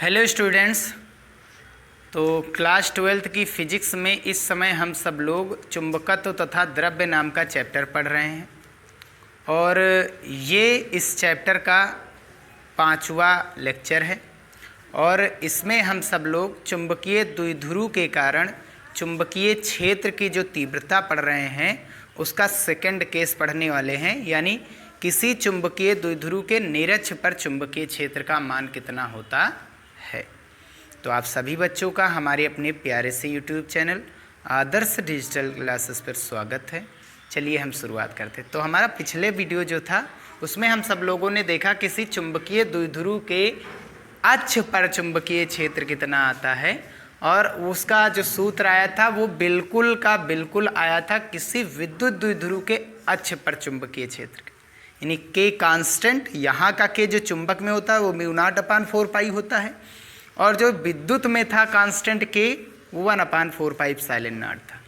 Hello students. तो class 12th की physics में इस समय हम सब लोग चुंबकत्व तथा द्रव्य नाम का चैप्टर पढ़ रहे हैं और ये इस चैप्टर का 5वां लेक्चर है और इसमें हम सब लोग चुंबकीय द्विध्रुव के कारण चुंबकीय क्षेत्र की जो तीव्रता पढ़ रहे हैं उसका सेकंड केस पढ़ने वाले हैं, यानी किसी चुंबकीय द्विध्रुव के निरक्ष पर चुंबकीय क्षेत्र का मान कितना होता है। तो आप सभी बच्चों का हमारे अपने प्यारे से यूट्यूब चैनल आदर्श डिजिटल क्लासेस पर स्वागत है। चलिए हम शुरुआत करते हैं। तो हमारा पिछले वीडियो जो था उसमें हम सब लोगों ने देखा किसी चुंबकीय द्विध्रुव के अक्ष पर चुंबकीय क्षेत्र कितना आता है और उसका जो सूत्र आया था वो बिल्कुल का बिल्कुल आया था किसी विद्युत द्विध्रुव के अक्ष पर चुंबकीय क्षेत्र, यानी के कांस्टेंट, यहाँ का के जो चुंबक में होता है वो μ0/4π होता है और जो विद्युत में था कांस्टेंट के वो 1/4πε0 था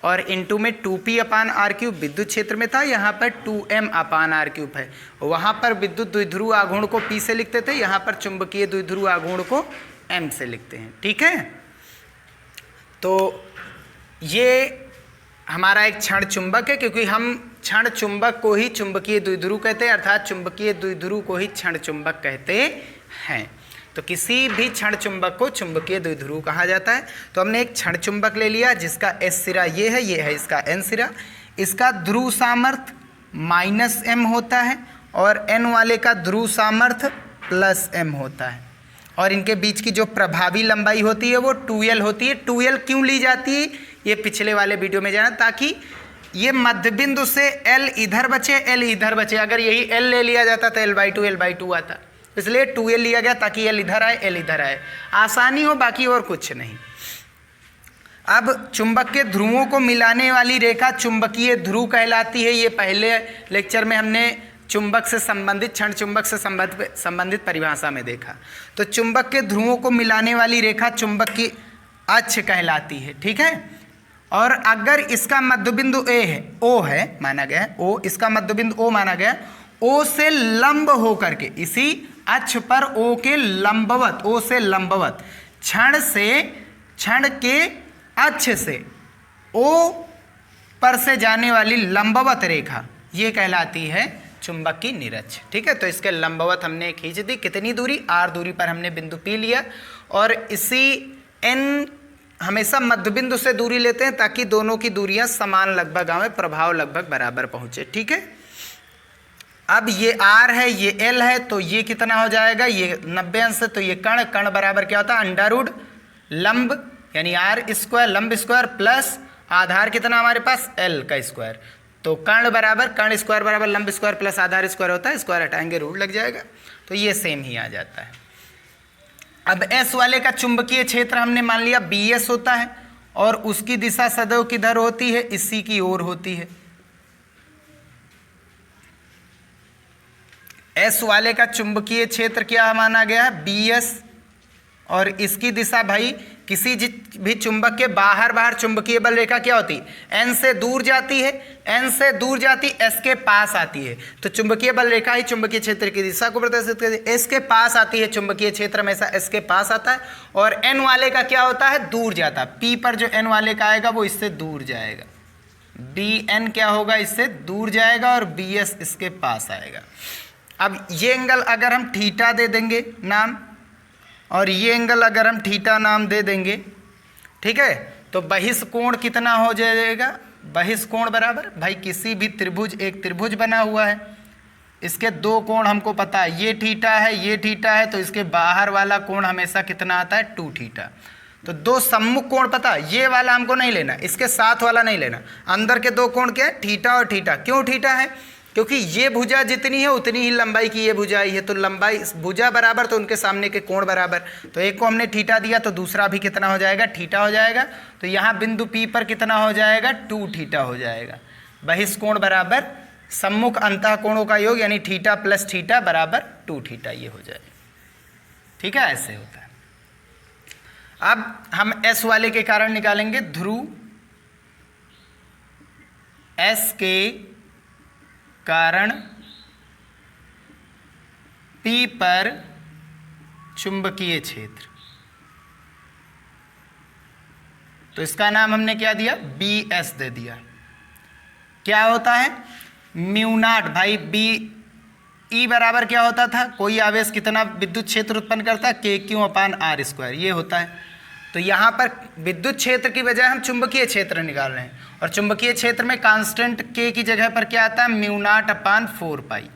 और इनटू में 2p/r³ विद्युत क्षेत्र में था, यहाँ पर 2m/r³ है। वहाँ पर विद्युत द्विध्रुव आघूर्ण को p से लिखते थे, यहाँ पर चुंबकीय द्विध्रुव आघूर्ण को m से लिखते हैं। ठीक है, तो ये हमारा एक क्षण चुंबक है क्योंकि हम क्षण चुंबक को ही चुंबकीय द्विध्रुव कहते हैं, अर्थात चुंबकीय द्विध्रुव को ही क्षण चुंबक कहते हैं। तो किसी भी क्षण चुंबक को चुंबकीय द्विध्रुव कहा जाता है। तो हमने एक क्षण चुंबक ले लिया जिसका S सिरा ये है इसका N सिरा। इसका ध्रुव सामर्थ्य -m होता है और N वाले का ध्रुव सामर्थ्य +m होता है और इनके बीच की जो प्रभावी लंबाई होती है वो 2l होती है। 2l क्यों ली जाती है ये पिछले वाले वीडियो में जाना, ताकि ये मध्य बिंदु से L इधर बचे L इधर बचे। अगर यही L ले लिया जाता तो L/2 आता, इसलिए 2l लिया गया ताकि L इधर आए L इधर आए, आसानी हो, बाकी और कुछ नहीं। अब चुंबक के ध्रुवों को मिलाने वाली रेखा चुंबकीय ध्रुव कहलाती है। ये पहले लेक्चर में हमने चुंबक से संबंधित क्षण चुंबक से संबंधित परिभाषा में देखा। तो चुंबक के ध्रुवों को मिलाने वाली रेखा चुंबक की अक्ष कहलाती है। ठीक है, और अगर इसका मध्यबिंदु O है माना गया, O इसका मध्यबिंदु O माना गया, O से लंब होकर के इसी अक्ष पर O के लंबवत, O से लंबवत क्षण के अक्ष से O पर से जाने वाली लंबवत रेखा ये कहलाती है चुंबक की निरक्ष। ठीक है, तो इसके लंबवत हमने खींच दी, कितनी दूरी, r दूरी पर हमने बिंदु P लिया और इसी n हमेशा मध्यबिंदु से दूरी लेते हैं ताकि दोनों की दूरियां समान लगभग आवे, प्रभाव लगभग बराबर पहुंचे। ठीक है, अब ये r है ये l है तो ये कितना हो जाएगा, ये 90 अंश है तो ये कण बराबर क्या होता है, अंडररूट लंब यानी r² लंब स्क्वायर प्लस आधार कितना हमारे पास l का स्क्वायर। तो कण स्क्वायर बराबर लंब स्क्वायर प्लस आधार स्क्वायर होता है, स्क्वायर हटाएंगे रूट लग जाएगा, तो ये सेम ही आ जाता है। अब S वाले का चुंबकीय क्षेत्र हमने मान लिया BS होता है और उसकी दिशा सदैव किधर होती है, इसी की ओर होती है। S वाले का चुंबकीय क्षेत्र क्या माना गया है, BS, और इसकी दिशा भाई किसी भी चुंबक के बाहर चुंबकीय बल रेखा क्या होती है, N से दूर जाती है, N से दूर जाती S के पास आती है। तो चुंबकीय बल रेखा ही चुंबकीय क्षेत्र की दिशा को प्रदर्शित करती है। S के पास आती है, चुंबकीय क्षेत्र हमेशा S के पास आता है और N वाले का क्या होता है, दूर जाता है। P पर जो N वाले का आएगा वो इससे दूर जाएगा, BN क्या होगा, इससे दूर जाएगा और BS इसके पास आएगा। अब ये एंगल अगर हम थीटा दे देंगे नाम और ये एंगल अगर हम थीटा नाम दे देंगे, ठीक है, तो बहिष्कोण कितना हो जाएगा, बहिष्कोण बराबर भाई किसी भी त्रिभुज, एक त्रिभुज बना हुआ है, इसके दो कोण हमको पता है, ये थीटा है ये थीटा है, तो इसके बाहर वाला कोण हमेशा कितना आता है, 2 थीटा। तो दो सम्मुख कोण पता है, ये वाला हमको नहीं लेना, इसके साथ वाला नहीं लेना, अंदर के दो कोण क्या है, थीटा और थीटा। क्यों थीटा है, क्योंकि ये भुजा जितनी है उतनी ही लंबाई की ये भुजाई है, तो लंबाई भुजा बराबर तो उनके सामने के कोण बराबर। तो एक को हमने थीटा दिया तो दूसरा भी कितना हो जाएगा, थीटा हो जाएगा। तो यहाँ बिंदु P पर कितना हो जाएगा, 2 थीटा हो जाएगा। बहिष्कोण बराबर सम्मुख अंतः कोणों का योग यानी थीटा प्लस थीटा बराबर 2 थीटा, ये हो जाएगा। ठीक है, ऐसे होता है। अब हम S वाले के कारण निकालेंगे, ध्रुव S के कारण P पर चुंबकीय क्षेत्र। तो इसका नाम हमने क्या दिया, BS दे दिया। क्या होता है, म्यू नॉट भाई बी ई बराबर क्या होता था, कोई आवेश कितना विद्युत क्षेत्र उत्पन्न करता है, KQ/R², ये होता है। तो यहाँ पर विद्युत क्षेत्र की बजाय हम चुंबकीय क्षेत्र निकाल रहे हैं, और चुंबकीय क्षेत्र में कांस्टेंट K की जगह पर क्या आता है, म्यू नॉट अपान 4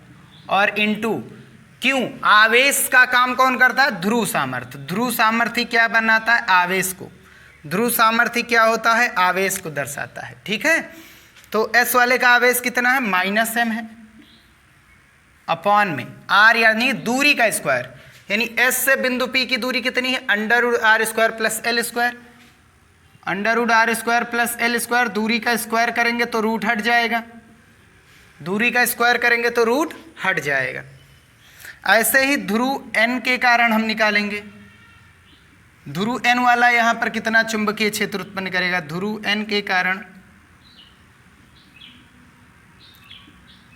और इंटू क्यों, आवेश का काम कौन करता है, ध्रुव सामर्थ्य। ध्रुव सामर्थ्य क्या बनाता है, आवेश को। ध्रुव सामर्थ्य क्या होता है, आवेश को दर्शाता है। ठीक है, तो S वाले का आवेश कितना है, -m है, अपॉन में R यानी दूरी का स्क्वायर, यानी S से बिंदु P की दूरी कितनी है, √R² + L²। √R² + L², दूरी का स्क्वायर करेंगे तो रूट हट जाएगा, दूरी का स्क्वायर करेंगे तो रूट हट जाएगा। ऐसे ही ध्रुव N के कारण हम निकालेंगे, ध्रुव N वाला यहाँ पर कितना चुंबकीय क्षेत्र उत्पन्न करेगा, ध्रुव N के कारण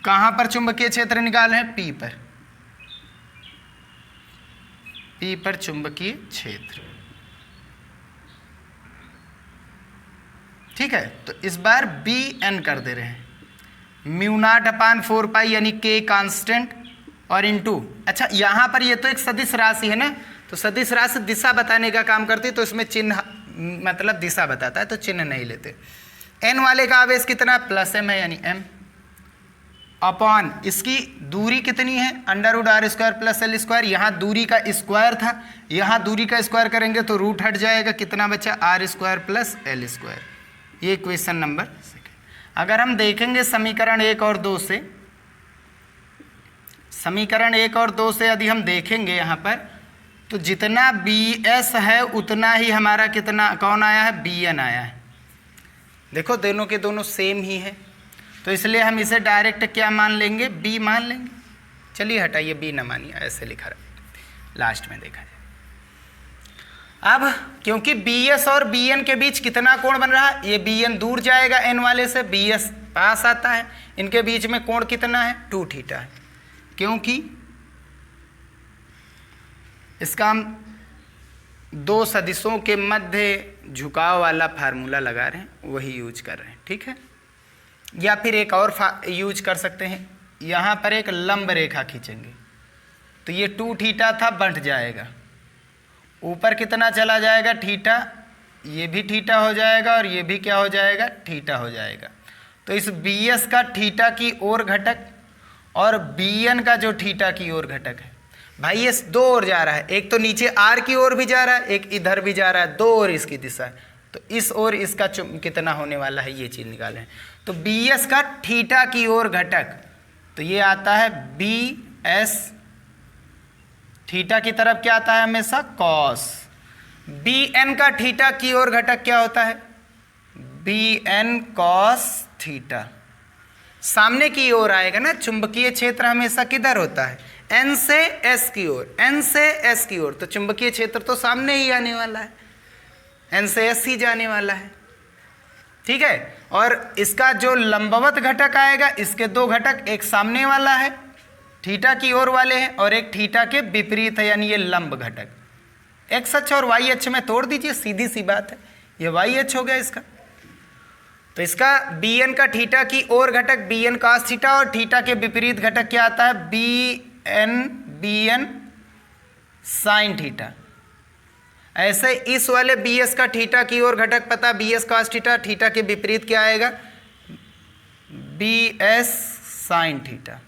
कहाँ पर चुंबकीय क्षेत्र निकाले हैं, P पर, P पर चुंबकीय क्षेत्र। ठीक है, तो इस बार BN कर दे रहे हैं, म्यू नॉट अपान 4 यानी K कांस्टेंट और इंटू, अच्छा यहाँ पर ये तो एक सदिश राशि है ना, तो सदिश राशि दिशा बताने का काम करती है, तो इसमें चिन्ह मतलब दिशा बताता है, तो चिन्ह नहीं लेते। N वाले का आवेश कितना, +m है यानी m, अपॉन इसकी दूरी कितनी है, √R² + L²। यहाँ दूरी का स्क्वायर था, यहाँ दूरी का स्क्वायर करेंगे तो रूट हट जाएगा, कितना बचा, R² + L²। ये क्वेश्चन नंबर 2। अगर हम देखेंगे समीकरण 1 और 2 से, समीकरण 1 और 2 से यदि हम देखेंगे यहाँ पर, तो जितना BS है उतना ही हमारा कितना कौन आया है, BN आया है। देखो दोनों के दोनों सेम ही है, तो इसलिए हम इसे डायरेक्ट क्या मान लेंगे, B मान लेंगे। चलिए हटाइए, B न मानिए, ऐसे लिखा रहा, लास्ट में देखा जाए। अब क्योंकि BS और BN के बीच कितना कोण बन रहा है, ये BN दूर जाएगा N वाले से, BS पास आता है, इनके बीच में कोण कितना है, 2 थीटा है। क्योंकि इसका हम 2 सदिशों के मध्य झुकाव वाला फार्मूला लगा रहे हैं, वही यूज कर रहे हैं। ठीक है, या फिर एक और यूज कर सकते हैं, यहाँ पर एक लंब रेखा खींचेंगे तो ये 2 थीटा था, बढ़ जाएगा, ऊपर कितना चला जाएगा, थीटा, ये भी थीटा हो जाएगा और ये भी क्या हो जाएगा, थीटा हो जाएगा। तो इस BS का थीटा की ओर घटक और BN का जो थीटा की ओर घटक है, भाई ये 2 ओर जा रहा है, एक तो नीचे R की ओर भी जा रहा है, एक इधर भी जा रहा है, 2 ओर इसकी दिशा है, तो इस ओर इसका कितना होने वाला है, ये चीज़ निकालें। तो BS का थीटा की ओर घटक, तो ये आता है BS, थीटा की तरफ क्या आता है हमेशा, कॉस। BN का थीटा की ओर घटक क्या होता है, BN कॉस थीटा। सामने की ओर आएगा ना, चुंबकीय क्षेत्र हमेशा किधर होता है, N से S की ओर, N से S की ओर, तो चुंबकीय क्षेत्र तो सामने ही आने वाला है, N से S ही जाने वाला है। ठीक है, और इसका जो लंबवत घटक आएगा, इसके 2 घटक, एक सामने वाला है थीटा की ओर वाले हैं और एक थीटा के विपरीत है, यानी ये लंब घटक। एक्स अक्ष और वाई अक्ष में तोड़ दीजिए, सीधी सी बात है, ये वाई अक्ष हो गया इसका। तो इसका BN का थीटा की ओर घटक BN cos थीटा और थीटा के विपरीत घटक क्या आता है, BN sin थीटा। ऐसे इस वाले BS का थीटा की ओर घटक पता, BS cos थीटा, थीटा के विपरीत क्या आएगा, BS sin थीटा।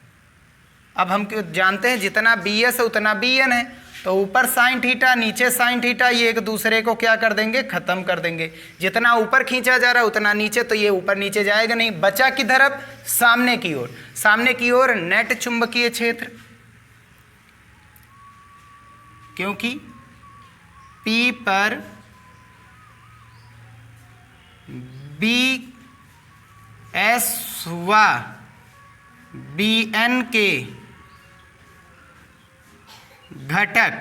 अब हम जानते हैं जितना BS है उतना BN है, तो ऊपर साइन थीटा नीचे साइन थीटा, ये एक दूसरे को क्या कर देंगे, खत्म कर देंगे। जितना ऊपर खींचा जा रहा है उतना नीचे, तो ये ऊपर नीचे जाएगा नहीं, बचा किधर अब, सामने की ओर। सामने की ओर नेट चुंबकीय क्षेत्र, क्योंकि P पर BS व BN के घटक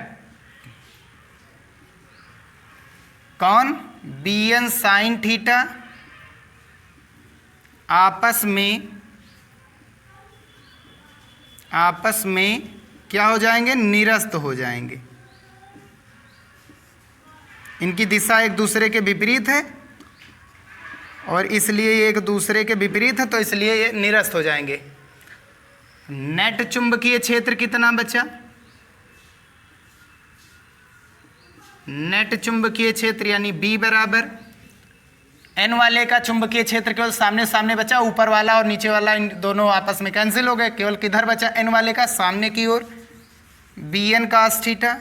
कौन, BN साइन थीटा आपस में क्या हो जाएंगे, निरस्त हो जाएंगे। इनकी दिशा एक दूसरे के विपरीत है और इसलिए ये एक दूसरे के विपरीत है, तो इसलिए ये निरस्त हो जाएंगे। नेट चुंबकीय क्षेत्र कितना बचा? नेट चुंबकीय क्षेत्र यानी B बराबर N वाले का चुंबकीय क्षेत्र केवल सामने सामने बचा, ऊपर वाला और नीचे वाला इन दोनों आपस में कैंसिल हो गए, केवल किधर बचा? N वाले का सामने की ओर BN cos थीटा।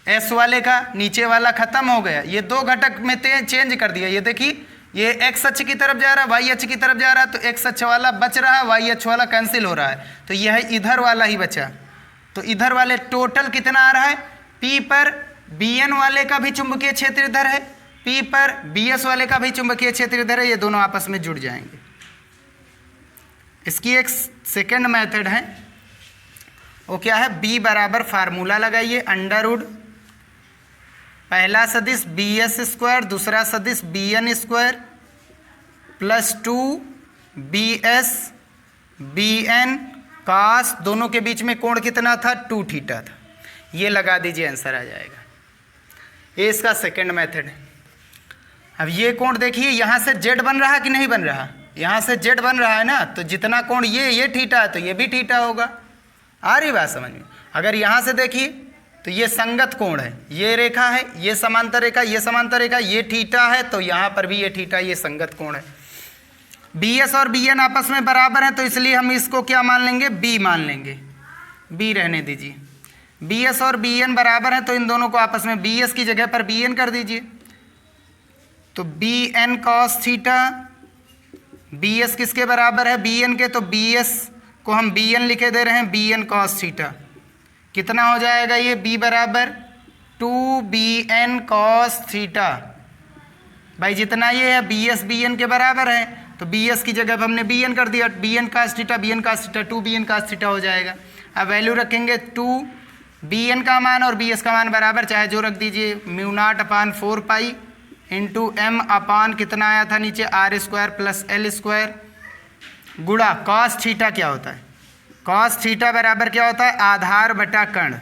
S वाले का नीचे वाला खत्म हो गया, ये दो घटक में चेंज कर दिया। ये देखिए ये x अक्ष की तरफ जा रहा है, y अक्ष की तरफ जा रहा है, तो x अक्ष वाला बच रहा है, y अक्ष वाला कैंसिल हो रहा है, तो यह इधर वाला ही बचा। तो इधर वाले टोटल कितना आ रहा है? P पर BN वाले का भी चुंबकीय क्षेत्र इधर है, P पर BS वाले का भी चुंबकीय क्षेत्र इधर है, ये दोनों आपस में जुड़ जाएंगे। इसकी एक सेकेंड मेथड है, वो क्या है? B बराबर फार्मूला लगाइए, अंडर रूट पहला सदिश BS², दूसरा सदिश BN² plus 2BS BN cos, दोनों के बीच में कोण कितना था? 2 थीटा था। ये लगा दीजिए, आंसर आ जाएगा। ये इसका सेकंड मेथड है। अब ये कोण देखिए, यहाँ से Z बन रहा कि नहीं बन रहा? यहाँ से Z बन रहा है ना, तो जितना कोण ये थीटा है तो ये भी थीटा होगा। आ रही बात समझ में? अगर यहाँ से देखिए तो ये संगत कोण है, ये रेखा है, ये समांतर रेखा, ये समांतर रेखा, ये थीटा है, तो यहाँ पर भी ये थीटा, ये संगत कोण है। BS और BN आपस में बराबर हैं, तो इसलिए हम इसको क्या मान लेंगे? B मान लेंगे। B रहने दीजिए। BS और BN बराबर हैं, तो इन दोनों को आपस में BS की जगह पर BN कर दीजिए। तो BN cos थीटा, BS किसके बराबर है? BN के, तो BS को हम BN लिखे दे रहे हैं, BN cos थीटा। कितना हो जाएगा ये? B बराबर 2BN cos थीटा। भाई जितना ये है BS BN के बराबर है, तो BS की जगह हमने BN कर दिया, BN cos theta, BN cos theta 2BN cos theta हो जाएगा। अब वैल्यू रखेंगे 2BN का मान और BS का मान बराबर, चाहे जो रख दीजिए, μ0/4 पाई इंटू M अपान कितना आया था नीचे? R² प्लस L² गुणा cos थीटा क्या होता है? cos थीटा बराबर क्या होता है? आधार बटा कर्ण।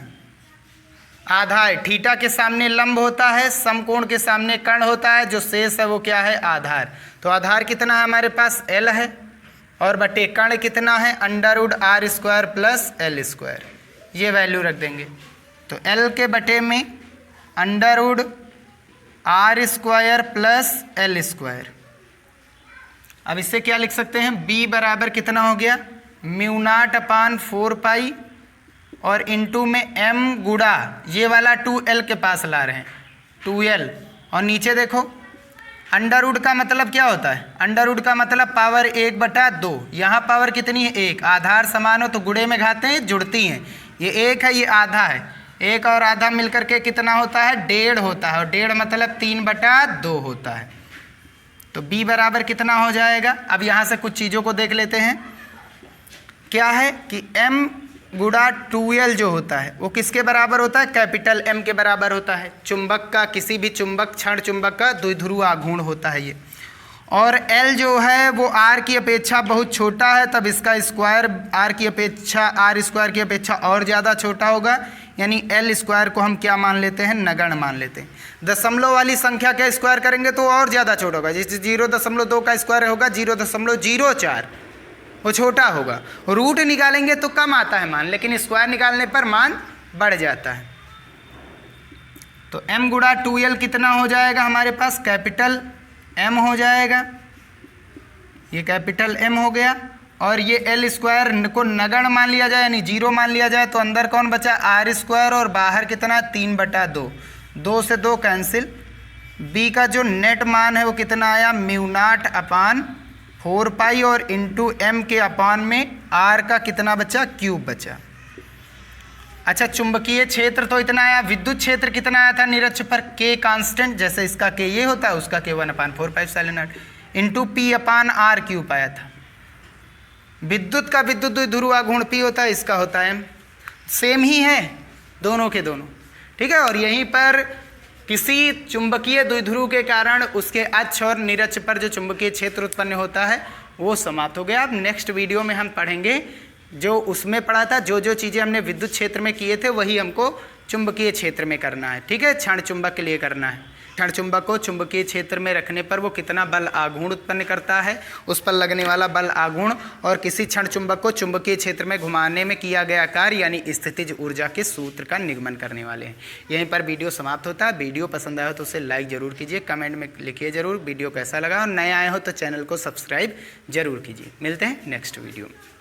आधार थीटा के सामने लंब होता है, समकोण के सामने कर्ण होता है, जो शेष है वो क्या है? आधार। तो आधार कितना है हमारे पास? L है, और बटे कर्ण कितना है? √R² plus L²। ये वैल्यू रख देंगे, तो L के बटे में √R² प्लस L²। अब इससे क्या लिख सकते हैं? B बराबर कितना हो गया? μ0/4 पाई और इंटू में M गुड़ा, ये वाला 2L के पास ला रहे हैं, 2L, और नीचे देखो अंडर रूट का मतलब क्या होता है? अंडर रूट का मतलब पावर 1/2। यहाँ पावर कितनी है? 1। आधार समान हो तो गुणे में घाते हैं, जुड़ती हैं। ये 1 है, ये आधा है, 1 और आधा मिलकर के कितना होता है? 1.5 होता है, और 1.5 मतलब 3/2 होता है। तो B बराबर कितना हो जाएगा? अब यहाँ से कुछ चीज़ों को देख लेते हैं। क्या है कि M गुणा 2L जो होता है वो किसके बराबर होता है? कैपिटल M के बराबर होता है। चुंबक का, किसी भी चुंबक, क्षण चुंबक का द्विध्रुव आघूर्ण होता है ये। और L जो है वो R की अपेक्षा बहुत छोटा है, तब इसका स्क्वायर R की अपेक्षा, R² की अपेक्षा और ज़्यादा छोटा होगा, यानी L² को हम क्या मान लेते हैं? नगण्य मान लेते हैं। दशमलव वाली संख्या का स्क्वायर करेंगे तो और ज़्यादा छोटा होगा। जैसे 0.2 का स्क्वायर होगा 0.04, वो छोटा होगा। रूट निकालेंगे तो कम आता है मान, लेकिन स्क्वायर निकालने पर मान बढ़ जाता है। तो M गुणा 2L कितना हो जाएगा हमारे पास? कैपिटल M हो जाएगा, ये कैपिटल M हो गया। और ये L² को नगण्य मान लिया जाए, यानी 0 मान लिया जाए, तो अंदर कौन बचा? R² और बाहर कितना? 3/2। 2 से 2 कैंसिल। B का जो नेट मान है वो कितना आया? μ0/4 पाई और इंटू M के अपान में R का कितना बचा? क्यूब बचा। अच्छा, चुंबकीय क्षेत्र तो इतना आया, विद्युत क्षेत्र कितना आया था निरक्ष पर? K कांस्टेंट, जैसे इसका K ये होता है, उसका K 1/4 pi epsilon not into P/R³ आया था। विद्युत का विद्युत द्विध्रुव आघूर्ण P होता है, इसका होता है M। सेम ही है दोनों के दोनों, ठीक है। और यहीं पर किसी चुंबकीय द्विध्रुव के कारण उसके अक्ष और निरक्ष पर जो चुंबकीय क्षेत्र उत्पन्न होता है वो समाप्त हो गया। अब नेक्स्ट वीडियो में हम पढ़ेंगे जो उसमें पढ़ा था, जो जो चीज़ें हमने विद्युत क्षेत्र में किए थे वही हमको चुंबकीय क्षेत्र में करना है। ठीक है, क्षण चुंबक के लिए करना है। क्षण चुंबक को चुंबकीय क्षेत्र में रखने पर वो कितना बल आघूर्ण उत्पन्न करता है, उस पर लगने वाला बल आघूर्ण, और किसी क्षण चुंबक को चुंबकीय क्षेत्र में घुमाने में किया गया कार्य यानी स्थितिज ऊर्जा के सूत्र का निगमन करने वाले हैं। यहीं पर वीडियो समाप्त होता है। वीडियो पसंद आया हो तो उसे लाइक जरूर कीजिए, कमेंट में लिखिए जरूर वीडियो कैसा लगा, और नए आए हो तो चैनल को सब्सक्राइब जरूर कीजिए। मिलते हैं नेक्स्ट वीडियो में।